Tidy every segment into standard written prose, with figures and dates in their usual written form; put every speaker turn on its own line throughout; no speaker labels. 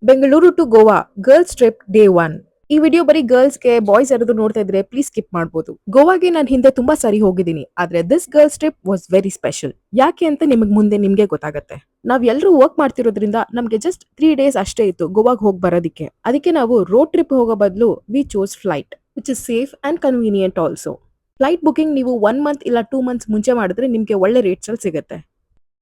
Bengaluru to Goa girls trip day 1. ಈ video ಬರೀ ಗರ್ಲ್ಸ್ಗೆ boys ಯಾರಾದ್ರೂ ನೋಡ್ತಾ ಇದ್ರೆ ಪ್ಲೀಸ್ ಸ್ಕಿಪ್ ಮಾಡಬಹುದು. ಗೋವಾಗೆ ನಾನು ಹಿಂದೆ ತುಂಬಾ ಸಾರಿ ಹೋಗಿದ್ದೀನಿ, ಆದ್ರೆ this girls trip was very special. ಯಾಕೆ ಅಂತ ನಿಮ್ಗೆ ಗೊತ್ತಾಗತ್ತೆ. ನಾವ್ ಎಲ್ರೂ ವರ್ಕ್ ಮಾಡ್ತಿರೋದ್ರಿಂದ ನಮ್ಗೆ ಜಸ್ಟ್ 3 days ಅಷ್ಟೇ ಇತ್ತು ಗೋವಾಗ್ ಹೋಗ್ ಬರೋದಿಕ್ಕೆ. ಅದಕ್ಕೆ ನಾವು ರೋಡ್ ಟ್ರಿಪ್ ಹೋಗೋ ಬದಲು we chose flight, which is safe and convenient also. Flight booking ನೀವು 1 month ಇಲ್ಲ 2 months ಮುಂಚೆ ಮಾಡಿದ್ರೆ ನಿಮ್ಗೆ ಒಳ್ಳೆ ರೇಟ್ಸ್ ಅಲ್ಲಿ ಸಿಗುತ್ತೆ.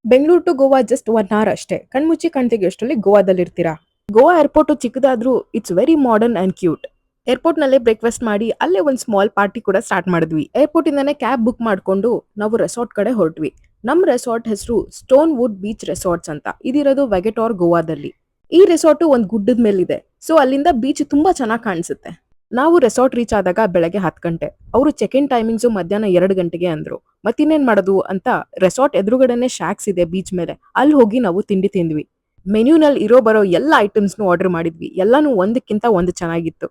Bengaluru to Goa just 1 hour ಅಷ್ಟೇ. ಕಣ್ಮುಚ್ಚಿ ಕಣ್ತೆಗೆಯೋಷ್ಟರಲ್ಲಿ ಗೋವಾದಲ್ಲಿರ್ತೀರಾ. ಗೋವಾ ಏರ್ಪೋರ್ಟ್ ಚಿಕ್ಕದಾದ್ರೂ it's very modern and cute. Airport ನಲ್ಲೇ ಬ್ರೇಕ್ಫಾಸ್ಟ್ ಮಾಡಿ ಅಲ್ಲೇ ಒಂದು ಸ್ಮಾಲ್ ಪಾರ್ಟಿ ಕೂಡ ಸ್ಟಾರ್ಟ್ ಮಾಡಿದ್ವಿ. ಏರ್ಪೋರ್ಟ್ ಇಂದಾನೆ ಕ್ಯಾಬ್ ಬುಕ್ ಮಾಡ್ಕೊಂಡು ನಾವು ರೆಸಾರ್ಟ್ ಕಡೆ ಹೊರಟ್ವಿ. ನಮ್ ರೆಸಾರ್ಟ್ ಹೆಸರು ಸ್ಟೋನ್ ವುಡ್ ಬೀಚ್ ರೆಸಾರ್ಟ್ಸ್ ಅಂತ. ಇದಿರೋದು ವೆಗೆಟಾರ್ ಗೋವಾದಲ್ಲಿ. ಈ ರೆಸಾರ್ಟ್ ಒಂದ್ ಗುಡ್ಡದ ಮೇಲಿದೆ, ಸೊ ಅಲ್ಲಿಂದ ಬೀಚ್ ತುಂಬಾ ಚೆನ್ನಾಗಿ ಕಾಣಿಸುತ್ತೆ. ನಾವು ರೆಸಾರ್ಟ್ ರೀಚ್ ಆದಾಗ ಬೆಳಗ್ಗೆ 10 ಗಂಟೆ. ಅವರು ಚೆಕ್ ಇನ್ ಟೈಮಿಂಗ್ಸ್ ಮಧ್ಯಾಹ್ನ 2 ಗಂಟೆಗೆ ಅಂದ್ರು. ಮತ್ತಿನ್ನೇನ್ ಮಾಡೋದು ಅಂತ ರೆಸಾರ್ಟ್ ಎದುರುಗಡೆನೆ ಶಾಕ್ಸ್ ಇದೆ ಬೀಚ್ ಮೇಲೆ, ಅಲ್ಲಿ ಹೋಗಿ ನಾವು ತಿಂಡಿ ತಿಂದ್ವಿ. ಮೆನ್ಯೂನಲ್ಲಿ ಬರೋ ಎಲ್ಲ ಐಟಮ್ಸ್ನು ಆರ್ಡರ್ ಮಾಡಿದ್ವಿ. ಎಲ್ಲಾನು ಒಂದಕ್ಕಿಂತ ಒಂದು ಚೆನ್ನಾಗಿತ್ತು.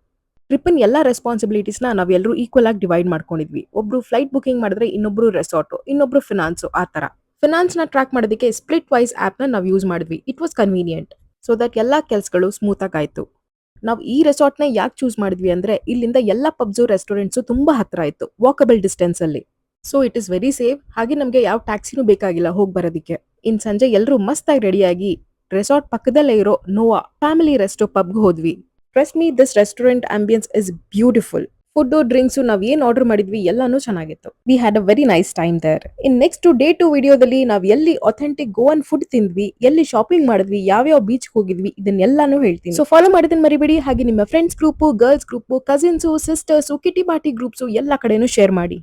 ಟ್ರಿಪ್ಪಿನ ಎಲ್ಲ ರೆಸ್ಪಾನ್ಸಿಬಿಲಿಟೀಸ್ನ ನಾವೆಲ್ಲರೂ ಈಕ್ವಲ್ ಆಗಿ ಡಿವೈಡ್ ಮಾಡ್ಕೊಂಡಿದ್ವಿ. ಒಬ್ರು ಫ್ಲೈಟ್ ಬುಕಿಂಗ್ ಮಾಡಿದ್ರೆ ಇನ್ನೊಬ್ರು ರೆಸಾರ್ಟ್, ಇನ್ನೊಬ್ರು ಫಿನಾನ್ಸು. ಆ ತರ ಫಿನಾನ್ಸ್ ನ ಟ್ರ್ಯಾಕ್ ಮಾಡೋದಕ್ಕೆ ಸ್ಪ್ಲಿಟ್ ವೈಸ್ ಆಪ್ ನ ನಾವು ಯೂಸ್ ಮಾಡಿದ್ವಿ. It was convenient, so that ಎಲ್ಲಾ ಕೆಲಸಗಳು ಸ್ಮೂತ್ ಆಗಿ ಆಯ್ತು. ನಾವು ಈ ರೆಸಾರ್ಟ್ ನ ಯಾಕೆ ಚೂಸ್ ಮಾಡಿದ್ವಿ ಅಂದ್ರೆ ಇಲ್ಲಿಂದ ಎಲ್ಲ ಪಬ್ಸು ರೆಸ್ಟೋರೆಂಟ್ಸು ತುಂಬಾ ಹತ್ರ ಇತ್ತು, ವಾಕಬಲ್ ಡಿಸ್ಟೆನ್ಸ್ ಅಲ್ಲಿ. So it is very safe. ಹಾಗೆ ನಮ್ಗೆ ಯಾವ ಟ್ಯಾಕ್ಸಿನೂ ಬೇಕಾಗಿಲ್ಲ ಹೋಗಿ ಬರೋದಿಕ್ಕೆ. ಇನ್ ಸಂಜೆ ಎಲ್ಲರೂ ಮಸ್ತಾಗಿ ರೆಡಿಯಾಗಿ ರೆಸಾರ್ಟ್ ಪಕ್ಕದಲ್ಲೇ ಇರೋ ನೋವಾ ಫ್ಯಾಮಿಲಿ ರೆಸ್ಟೋ ಪಬ್ಗೆ ಹೋದ್ವಿ. Trust me, this restaurant ambience is beautiful. Food drinks ನಾವ್ ಏನ್ ಆರ್ಡರ್ ಮಾಡಿದ್ವಿ ಎಲ್ಲಾನು ಚೆನ್ನಾಗಿತ್ತು. We had a very nice time there. In next day 2 ವಿಡಿಯೋದಲ್ಲಿ ನಾವ್ ಎಲ್ಲಿ ಅಥೆಂಟಿಕ್ ಗೋವನ್ ಫುಡ್ ತಿಂದ್ವಿ, ಎಲ್ಲಿ ಶಾಪಿಂಗ್ ಮಾಡಿದ್ವಿ, ಯಾವ್ಯಾವ ಬೀಚ್ ಹೋಗಿದ್ವಿ, ಇದನ್ನೆಲ್ಲಾನು ಹೇಳ್ತೀನಿ. ಸೊ ಫಾಲೋ ಮಾಡಿದನ್ ಮರಿಬೇಡಿ. ಹಾಗೆ ನಿಮ್ಮ friends group, girls group, cousins, sisters, ಕಿಟಿ party groups ಎಲ್ಲ ಕಡೆನೂ ಶೇರ್ ಮಾಡಿ.